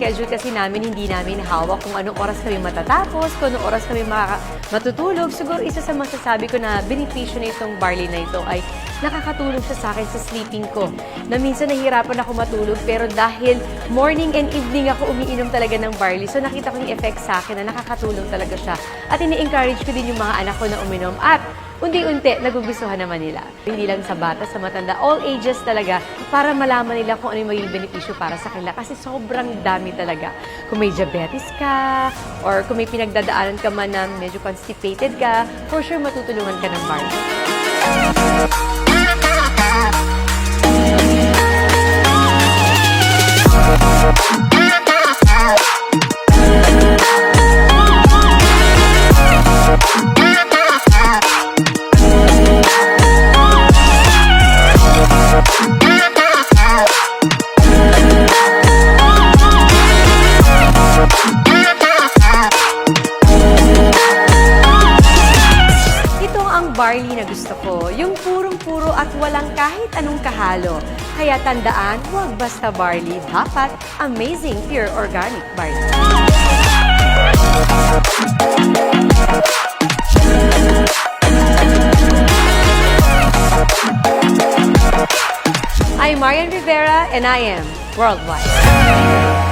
schedule kasi namin, hindi namin hawak kung anong oras kami matatapos, kung anong oras kami matutulog. Siguro isa sa masasabi ko na benepisyo na itong barley na ito ay nakakatulong siya sa akin sa sleeping ko. Na minsan nahihirapan ako matulog, pero dahil morning and evening ako umiinom talaga ng barley, so nakita ko yung effect sa akin na nakakatulong talaga siya. At ini-encourage ko din yung mga anak ko na uminom. At unti-unti, nagugustuhan naman nila. Hindi lang sa bata, sa matanda, all ages talaga, para malaman nila kung ano yung magiging benepisyo para sa kanila. Kasi sobrang dami talaga. Kung may diabetes ka, or kung may pinagdadaanan ka man na medyo constipated ka, for sure matutulungan ka ng barley. Barley na gusto ko, yung purong-puro at walang kahit anong kahalo. Kaya tandaan, huwag basta barley, dapat amazing pure organic barley. I'm Marian Rivera and I am Worldwide.